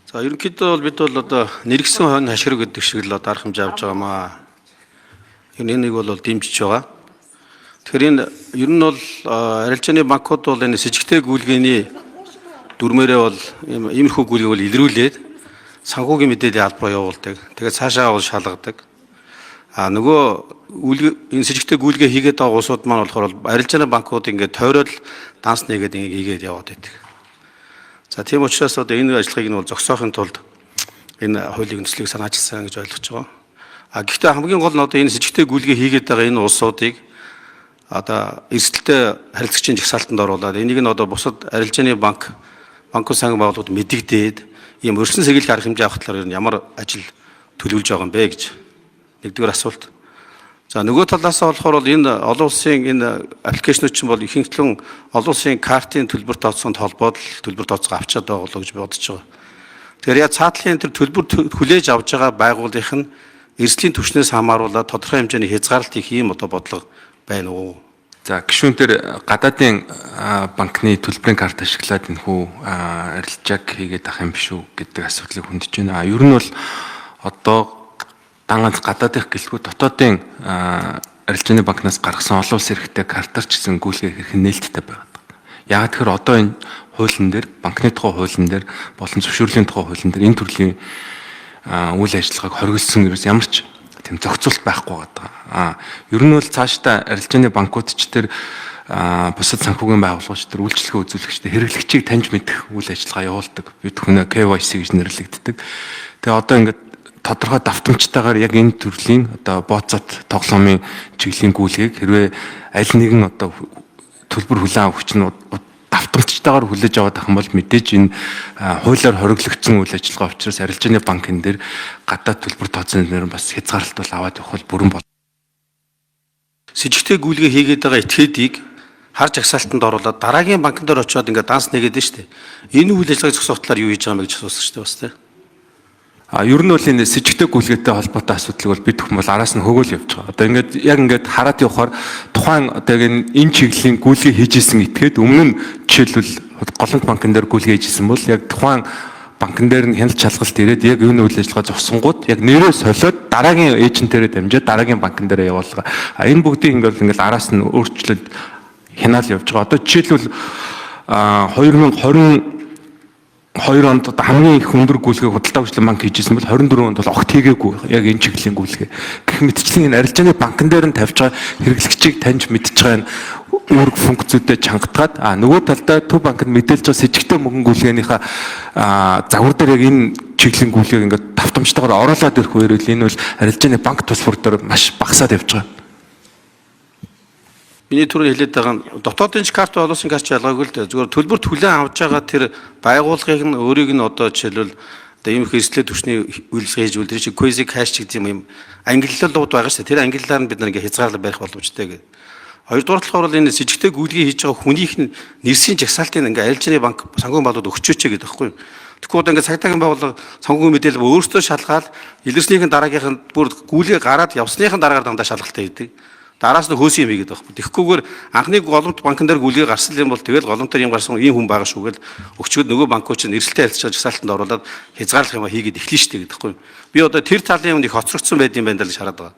За ерөнхийдөө бол бид бол одоо нэргсэн хонь хашгираг гэдэг шиг л одоо арга хэмжээ авч байгаамаа. Энэ нэг бол дэмжиж байгаа. Тэгэхээр энэ ер нь бол арилжааны банкуд бол энэ с ิจ гтэй гүйлгээний дүрмээрээ бол иймэрхүү гүйлгээ бол илрүүлээд санхүүгийн мэдээллийн албараа явуулдаг. Тэгээд цаашаа бол шалгадаг. Нөгөө энэ с ิจ гтэй гүйлгээ хийгээд байгаа улсууд маань болохоор арилжааны банкуд ингээд тойрол данс нэгээд ингээд хийгээд яваад байдаг. За тийм учраас одоо энэ ажлыг нь бол зогсоохын тулд энэ хуулийн үндэслэлийг санаачилсан гэж ойлгож байгаа. Гэхдээ хамгийн гол нь одоо энэ с ิจ гтэй гүйлгээ хийгээд байгаа энэ улсуудыг одоо эрсдэлтэй харилцагчийн жагсаалтанд оруулаад энийг нь одоо бусад арилжааны банкуд санхүү байгууллагууд мэдэгдээд ийм өрсөн сэглэх арга хэмжээ авах талаар ямар ажил төлөвлөж байгаа юм бэ гэж нэгдүгээр асуулт. За нөгөө талаас нь болохоор бол энэ олон улсын энэ аппликейшнууд чинь бол ихэнхдээ олон улсын картын төлбөр тооцоогонд холбоод төлбөр тооцоо авчаад байгаа болоо гэж бодож байгаа. Тэгэхээр яа цаатлын тэр төлбөр хүлээж авж байгаа байгууллах нь эрсдлийн түвшнээс хамааруулаад тодорхой хэмжээний хязгаарлалт их ийм одоо бодлого байна уу? За гишүүн дээр гадаадын банкны төлбөрийн карт ашиглаад энэхүү арилжааг хийгээд ах юм биш үү гэдэг асуудлыг хөндөж байна. Ер нь бол одоо ганц гадаадынх гэлгүй дотоодын арилжааны банкнаас гаргасан олон улс хэрэгтэй картаар ч гэсэн гүйлгээ хийх нээлттэй байгаад байна. Яг тэгэхээр одоо энэ хуулийн дээр банкны тухай хуулийн дээр болон зөвшөөрлийн тухай хуулийн дээр энэ төрлийн үйл ажиллагааг хориглосон гэсэн ямар ч тийм зохицуулт байхгүй байгаа. Ер нь бол цаашдаа арилжааны банкуд ч тэр бусад санхүүгийн байгууллагч тэр үйлчлэгээ үзүүлэгчтэй хэрэглэгчийг таньж мэдэх үйл ажиллагаа явуулдаг. Бид хүнээ KYC гэж нэрлэгддэг. Тэгээ одоо ингээд тодорхой давтамжтайгаар яг энэ төрлийн одоо бооцоод тоглоомын чиглэлийн гүйлгээг хэрвээ аль нэгэн одоо төлбөр хүлээн авахч нь давтамжтайгаар хүлээж аваад ах юм бол мэдээж энэ хуулиар хориглогдсон үйл ажиллагаа учраас арилжааны банкн дээр гадаад төлбөр тооцооны дээр бас хязгаарлалт бол аваад явах бол бүрэн бол. С ิจ гтэй гүйлгээ хийгээд байгаа этгээдийг харж агсаалтанд оруулаад дараагийн банкн дээр очиод ингээд данс нэгээд нь шүү дээ. Энэ үйл ажиллагааг зогсоох талаар юу хийж байгаа юм бэ гэж асуусан шүү дээ бас тийм. Ер нь бол энэ с ิจ гтэй гүйлгээтэй холбоотой асуудлыг бол бид бүхэн бол араас нь хөгөөл явж байгаа. Одоо ингээд хараад явахаар тухайн одоо энэ чиглэлийн гүйлгээ хийжсэн этгээд өмнө нь жишээлбэл голланд банкн дээр гүйлгээ хийжсэн бол яг тухайн банкн дээр нь хяналт шалгалт ирээд яг энэ үйл ажиллагаа зогсонгууд яг нэрээ солиод дараагийн эйжентээрээ дамжаад дараагийн банкн дээр явуулгаа. Энэ бүгдийг ингээд араас нь өөрчлөлт хянаал явж байгаа. Одоо жишээлбэл 2022 онд хамгийн их өндөр гүйлгээ худалдаа хөгжлийн банк хийжсэн бол 24 онд бол огт хийгээгүй яг энэ чиглэлийн гүйлгээ. Гэх мэтчлэн энэ арилжааны банкн дээр нь тавьж байгаа хэрэглэгчийг таньж мэдж байгаа нь үүрэг функцүүдэд чангатгаад нөгөө талдаа төв банкнд мэдээлж байгаа с ิจ гтэй мөнгөн гүйлгээнийхээ загвар дээр яг энэ чиглэлийн гүйлгээг ингээд давтамжтайгаар оруулаад ирэх үеэр энэ бол арилжааны банк тус бүр дээр маш багасаад явж байгаа. Миний түрүү хэлээд байгаа нь дотоодын карт олон улсын карт ялгаагүй л дээ. Зүгээр төлбөрт хүлээн авч байгаа тэр байгууллагыг нь өөрийг нь одоо жишээлбэл одоо ийм их эрсдлийн түвшний үйлчлэг хийж үлдэр чи quasi cash гэдэг юм ангиллалууд байгаа шүү дээ. Тэр ангиллаар нь бид нэг хязгаарлалт барих боломжтой гэдэг. Хоёрдугаар болохоор бол энэ с ิจ гтэй гүйлгээ хийж байгаа хүнийх нь нэрсийн жагсаалтын ингээ арилжааны банк санхүүгийн байгууллагууд өгчөөч гэдэг байхгүй юу? Тэгэхгүй одоо ингээ цагтаагийн байгууллага санхүүгийн мэдээлэл өөрсдөө шалгаад илэрснийхэн дараагийнх нь бүр гүйлгээ гараад явсныхан дараагаар дандаа шалгалттай хийдэг. Дараас нь хөөс юм хийгээд байхгүй. Тэгэхгүйгээр анхны голомт банкн дээр гүйлгээ гарсан юм бол тэгэл голомтоор юм гарсан ийм хүн байгаа шүү гэл өгчөөд нөгөө банкуч нь эрсдэлтэй харилцаж жагсаалтанд оруулаад хязгаарлах юм хийгээд эхлэн штэ гэдэг байхгүй. Би одоо тэр талын юм их хоцрогдсон байд юм байна даа гэж хараад байгаа.